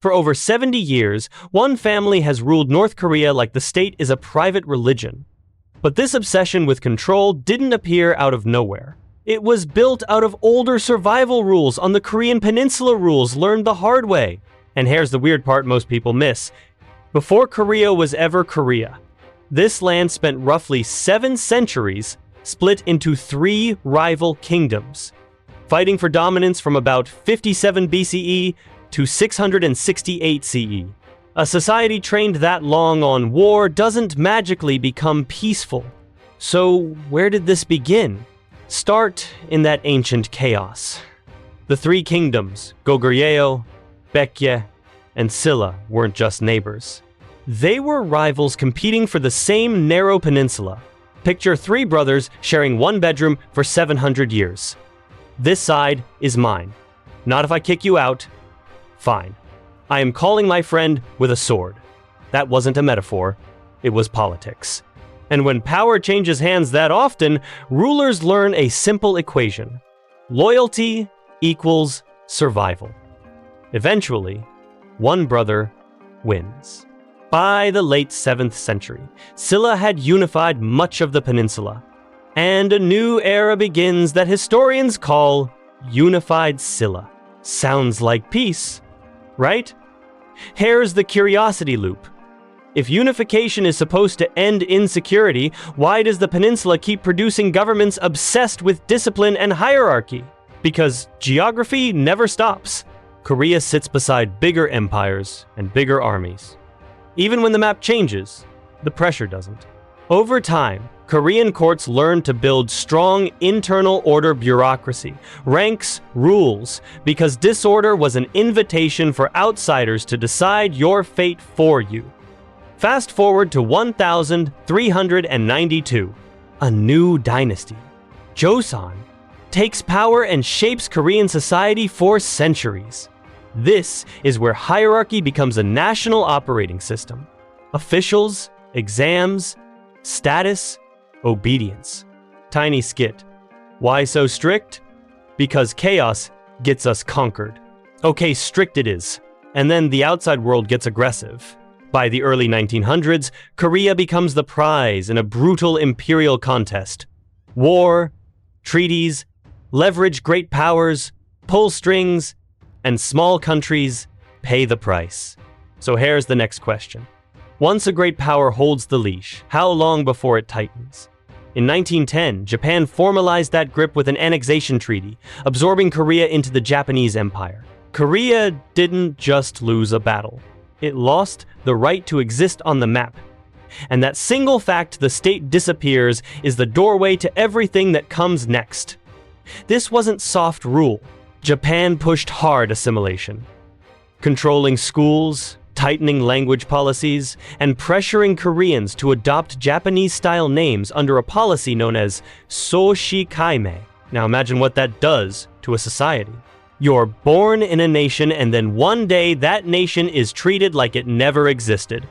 For over 70 years, one family has ruled North Korea like the state is a private religion. But this obsession with control didn't appear out of nowhere. It was built out of older survival rules on the Korean Peninsula, rules learned the hard way. And here's the weird part most people miss. Before Korea was ever Korea, this land spent roughly 7 centuries split into 3 rival kingdoms, fighting for dominance from about 57 BCE to 668 CE. A society trained that long on war doesn't magically become peaceful. So where did this begin? Start in that ancient chaos. The 3 kingdoms, Goguryeo, Baekje, and Silla, weren't just neighbors. They were rivals competing for the same narrow peninsula. Picture 3 brothers sharing one bedroom for 700 years. This side is mine. Not if I kick you out. Fine. I am calling my friend with a sword. That wasn't a metaphor. It was politics. And when power changes hands that often, rulers learn a simple equation. Loyalty equals survival. Eventually, one brother wins. By the late 7th century, Silla had unified much of the peninsula, and a new era begins that historians call Unified Silla. Sounds like peace, right? Here's the curiosity loop. If unification is supposed to end insecurity, why does the peninsula keep producing governments obsessed with discipline and hierarchy? Because geography never stops. Korea sits beside bigger empires and bigger armies. Even when the map changes, the pressure doesn't. Over time, Korean courts learned to build strong internal order bureaucracy, ranks, rules, because disorder was an invitation for outsiders to decide your fate for you. Fast forward to 1392, a new dynasty, Joseon, takes power and shapes Korean society for centuries. This is where hierarchy becomes a national operating system. Officials, exams, status, obedience. Tiny skit. Why so strict? Because chaos gets us conquered. Okay, strict it is. And then the outside world gets aggressive. By the early 1900s, Korea becomes the prize in a brutal imperial contest. War, treaties, leverage great powers, pull strings, and small countries pay the price. So here's the next question. Once a great power holds the leash, how long before it tightens? In 1910, Japan formalized that grip with an annexation treaty, absorbing Korea into the Japanese Empire. Korea didn't just lose a battle. It lost the right to exist on the map. And that single fact the state disappears is the doorway to everything that comes next. This wasn't soft rule. Japan pushed hard assimilation, controlling schools, tightening language policies, and pressuring Koreans to adopt Japanese-style names under a policy known as Soshikaime. Now imagine what that does to a society. You're born in a nation, and then one day that nation is treated like it never existed.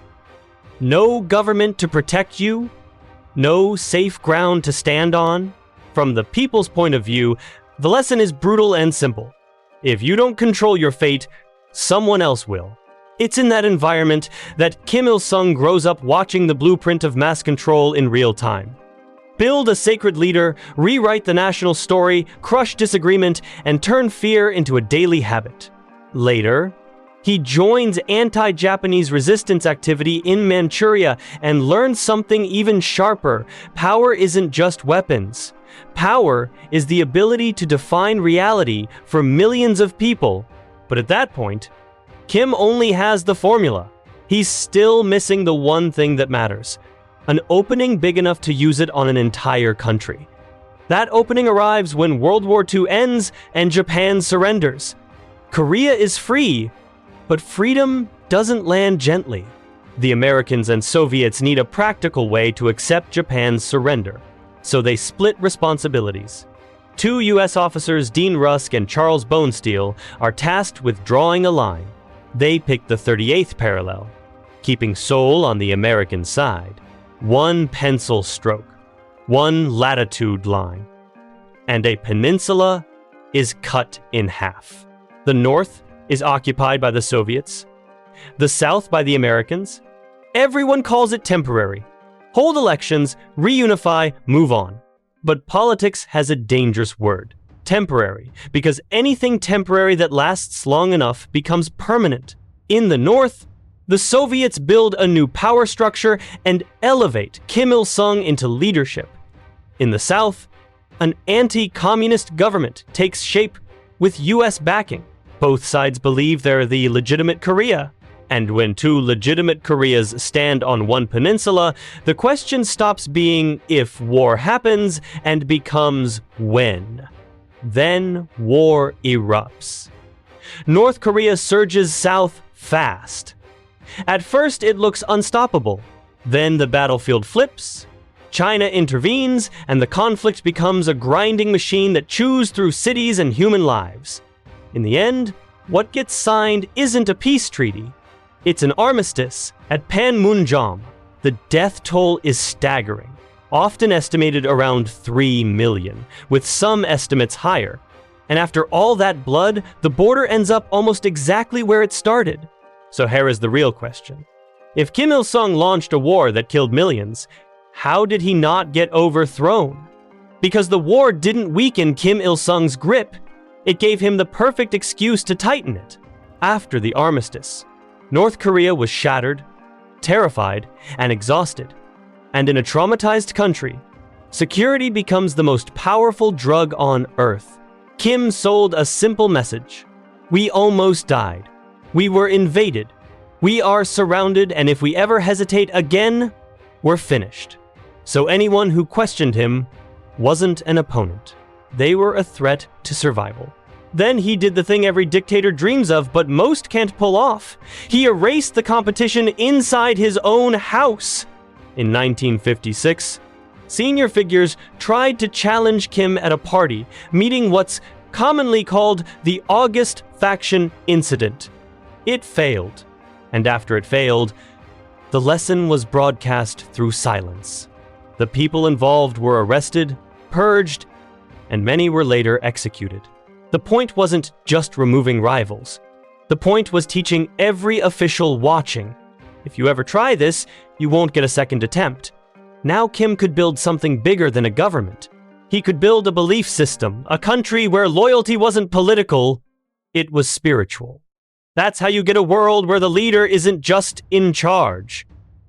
No government to protect you, no safe ground to stand on. From the people's point of view, the lesson is brutal and simple. If you don't control your fate, someone else will. It's in that environment that Kim Il-sung grows up watching the blueprint of mass control in real time. Build a sacred leader, rewrite the national story, crush disagreement, and turn fear into a daily habit. Later, he joins anti-Japanese resistance activity in Manchuria and learns something even sharper. Power isn't just weapons. Power is the ability to define reality for millions of people. But at that point, Kim only has the formula. He's still missing the one thing that matters: an opening big enough to use it on an entire country. That opening arrives when World War II ends and Japan surrenders. Korea is free, but freedom doesn't land gently. The Americans and Soviets need a practical way to accept Japan's surrender, so they split responsibilities. 2 U.S. officers, Dean Rusk and Charles Bonesteel, are tasked with drawing a line. They pick the 38th parallel, keeping Seoul on the American side. 1 pencil stroke, 1 latitude line, and a peninsula is cut in half. The north is occupied by the Soviets, The South by the Americans. Everyone calls it temporary. Hold elections, reunify, move on. But politics has a dangerous word. Temporary, because anything temporary that lasts long enough becomes permanent. In the North, the Soviets build a new power structure and elevate Kim Il-sung into leadership. In the South, an anti-communist government takes shape with US backing. Both sides believe they're the legitimate Korea. And when two legitimate Koreas stand on one peninsula, the question stops being if war happens and becomes when. Then war erupts. North Korea surges south fast. At first, it looks unstoppable. Then the battlefield flips, China intervenes, and the conflict becomes a grinding machine that chews through cities and human lives. In the end, what gets signed isn't a peace treaty. It's an armistice at Panmunjom. The death toll is staggering, often estimated around 3 million, with some estimates higher. And after all that blood, the border ends up almost exactly where it started. So here is the real question. If Kim Il-sung launched a war that killed millions, how did he not get overthrown? Because the war didn't weaken Kim Il-sung's grip. It gave him the perfect excuse to tighten it. After the armistice, North Korea was shattered, terrified, and exhausted. And in a traumatized country, security becomes the most powerful drug on earth. Kim sold a simple message. We almost died. We were invaded. We are surrounded, and if we ever hesitate again, we're finished. So anyone who questioned him wasn't an opponent. They were a threat to survival. Then he did the thing every dictator dreams of, but most can't pull off. He erased the competition inside his own house. In 1956, senior figures tried to challenge Kim at a party, meeting what's commonly called the August Faction Incident. It failed, and after it failed, the lesson was broadcast through silence. The people involved were arrested, purged, and many were later executed. The point wasn't just removing rivals. The point was teaching every official watching. If you ever try this, you won't get a second attempt. Now Kim could build something bigger than a government. He could build a belief system, a country where loyalty wasn't political, it was spiritual. That's how you get a world where the leader isn't just in charge,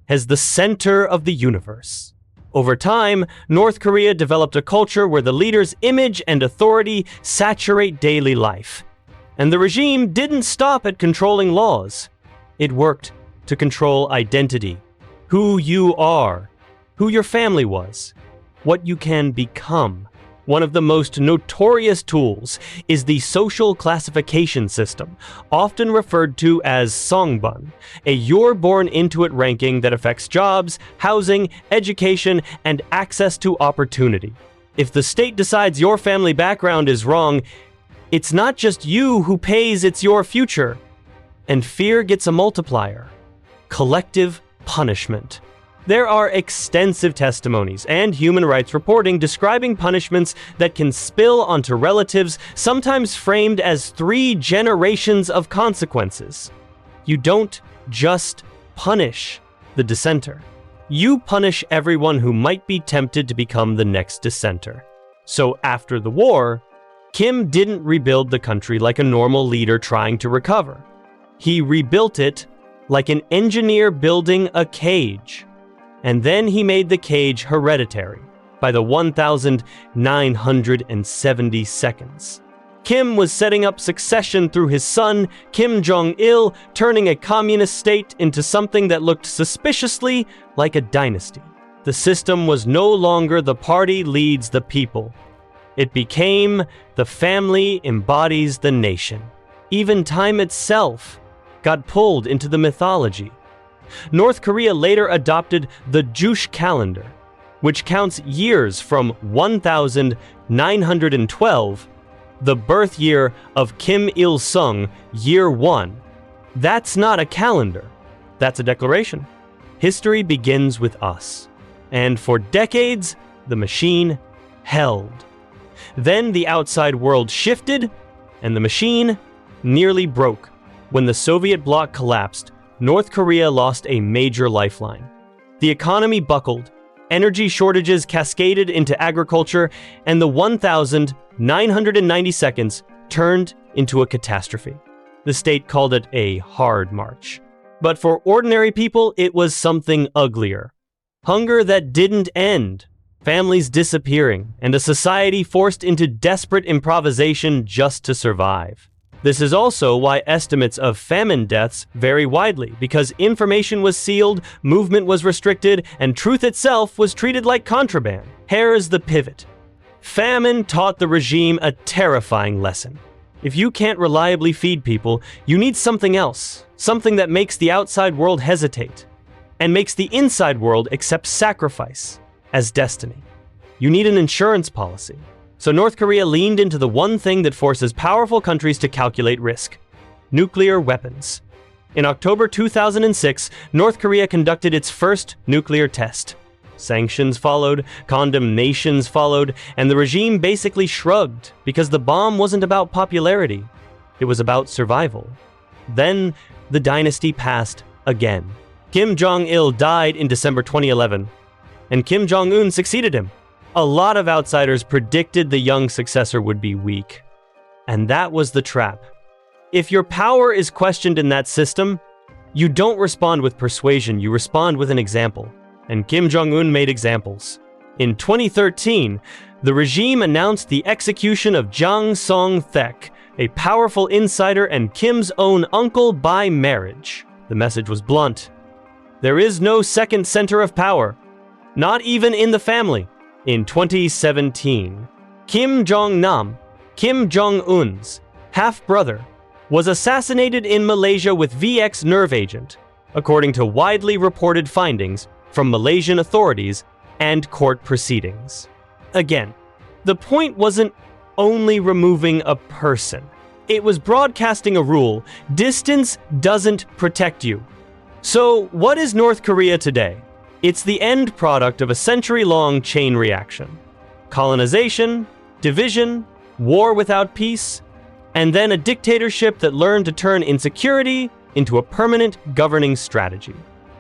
as the center of the universe. Over time, North Korea developed a culture where the leader's image and authority saturate daily life. And the regime didn't stop at controlling laws. It worked to control identity, who you are, who your family was, what you can become. One of the most notorious tools is the social classification system, often referred to as Songbun, a you're-born-into-it ranking that affects jobs, housing, education, and access to opportunity. If the state decides your family background is wrong, it's not just you who pays, it's your future. And fear gets a multiplier. Collective punishment. There are extensive testimonies and human rights reporting describing punishments that can spill onto relatives, sometimes framed as 3 generations of consequences. You don't just punish the dissenter. You punish everyone who might be tempted to become the next dissenter. So after the war, Kim didn't rebuild the country like a normal leader trying to recover. He rebuilt it like an engineer building a cage. And then he made the cage hereditary by the 1,970 seconds. Kim was setting up succession through his son, Kim Jong-il, turning a communist state into something that looked suspiciously like a dynasty. The system was no longer the party leads the people. It became the family embodies the nation. Even time itself got pulled into the mythology. North Korea later adopted the Juche calendar, which counts years from 1912, the birth year of Kim Il-sung, year 1. That's not a calendar. That's a declaration. History begins with us. And for decades, the machine held. Then the outside world shifted, and the machine nearly broke. When the Soviet bloc collapsed, North Korea lost a major lifeline. The economy buckled, energy shortages cascaded into agriculture, and the 1,990 seconds turned into a catastrophe. The state called it a hard march. But for ordinary people, it was something uglier. Hunger that didn't end, families disappearing, and a society forced into desperate improvisation just to survive. This is also why estimates of famine deaths vary widely, because information was sealed, movement was restricted, and truth itself was treated like contraband. Here's the pivot. Famine taught the regime a terrifying lesson. If you can't reliably feed people, you need something else, something that makes the outside world hesitate, and makes the inside world accept sacrifice as destiny. You need an insurance policy. So North Korea leaned into the one thing that forces powerful countries to calculate risk: nuclear weapons. In October 2006, North Korea conducted its first nuclear test. Sanctions followed, condemnations followed, and the regime basically shrugged because the bomb wasn't about popularity. It was about survival. Then, the dynasty passed again. Kim Jong-il died in December 2011, and Kim Jong-un succeeded him. A lot of outsiders predicted the young successor would be weak. And that was the trap. If your power is questioned in that system, you don't respond with persuasion, you respond with an example. And Kim Jong-un made examples. In 2013, the regime announced the execution of Jang Song-thaek, a powerful insider and Kim's own uncle by marriage. The message was blunt. There is no second center of power, not even in the family. In 2017, Kim Jong-nam, Kim Jong-un's half-brother, was assassinated in Malaysia with VX nerve agent, according to widely reported findings from Malaysian authorities and court proceedings. Again, the point wasn't only removing a person. It was broadcasting a rule: distance doesn't protect you. So, what is North Korea today? It's the end product of a century-long chain reaction. Colonization, division, war without peace, and then a dictatorship that learned to turn insecurity into a permanent governing strategy.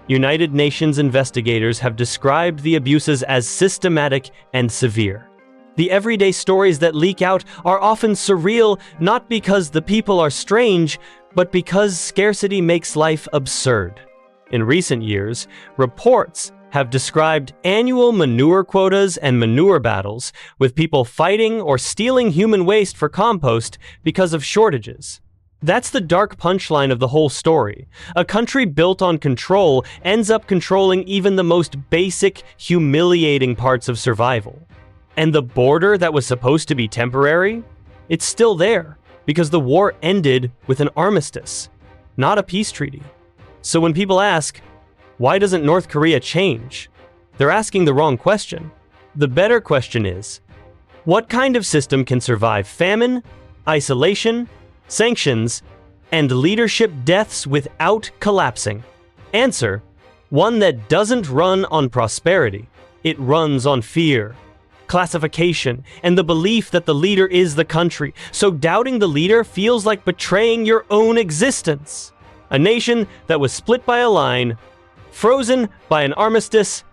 United Nations investigators have described the abuses as systematic and severe. The everyday stories that leak out are often surreal, not because the people are strange, but because scarcity makes life absurd. In recent years, reports have described annual manure quotas and manure battles, with people fighting or stealing human waste for compost because of shortages. That's the dark punchline of the whole story. A country built on control ends up controlling even the most basic, humiliating parts of survival. And the border that was supposed to be temporary? It's still there, because the war ended with an armistice, not a peace treaty. So when people ask, why doesn't North Korea change? They're asking the wrong question. The better question is, what kind of system can survive famine, isolation, sanctions, and leadership deaths without collapsing? Answer: one that doesn't run on prosperity. It runs on fear, classification, and the belief that the leader is the country. So doubting the leader feels like betraying your own existence. A nation that was split by a line, frozen by an armistice,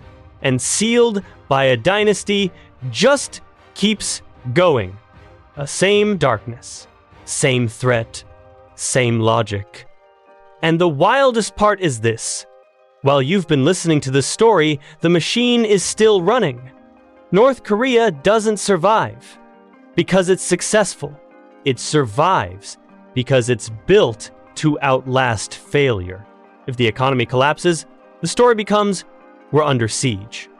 and sealed by a dynasty just keeps going. A same darkness, same threat, same logic. And the wildest part is this: while you've been listening to this story, the machine is still running. North Korea doesn't survive because it's successful. It survives because it's built to outlast failure. If the economy collapses, the story becomes, we're under siege.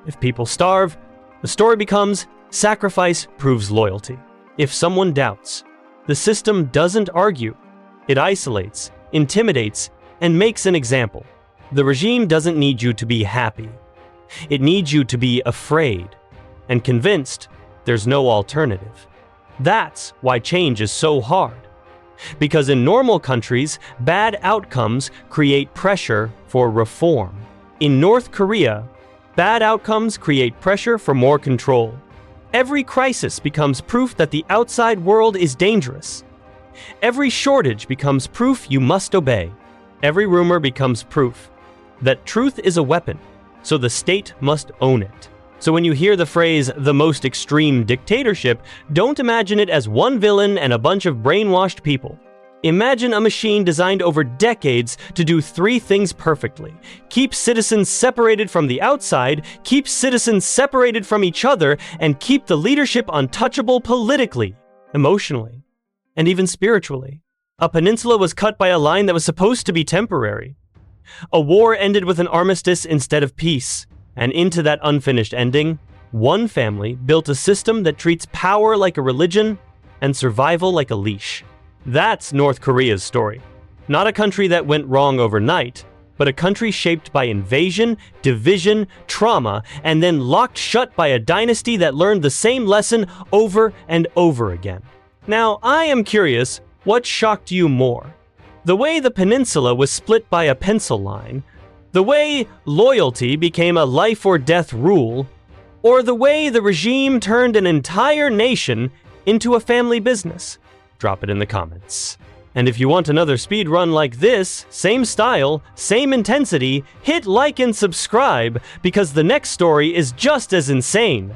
If people starve, the story becomes, sacrifice proves loyalty. If someone doubts, the system doesn't argue. It isolates, intimidates, and makes an example. The regime doesn't need you to be happy. It needs you to be afraid and convinced there's no alternative. That's why change is so hard. Because in normal countries, bad outcomes create pressure for reform. In North Korea, bad outcomes create pressure for more control. Every crisis becomes proof that the outside world is dangerous. Every shortage becomes proof you must obey. Every rumor becomes proof that truth is a weapon, so the state must own it. So when you hear the phrase, the most extreme dictatorship, don't imagine it as one villain and a bunch of brainwashed people. Imagine a machine designed over decades to do three things perfectly: keep citizens separated from the outside, keep citizens separated from each other, and keep the leadership untouchable politically, emotionally, and even spiritually. A peninsula was cut by a line that was supposed to be temporary. A war ended with an armistice instead of peace, and into that unfinished ending, one family built a system that treats power like a religion and survival like a leash. That's North Korea's story. Not a country that went wrong overnight, but a country shaped by invasion, division, trauma, and then locked shut by a dynasty that learned the same lesson over and over again. Now, I am curious, what shocked you more? The way the peninsula was split by a pencil line, the way loyalty became a life or death rule, or the way the regime turned an entire nation into a family business? Drop it in the comments. And if you want another speedrun like this, same style, same intensity, hit like and subscribe, because the next story is just as insane.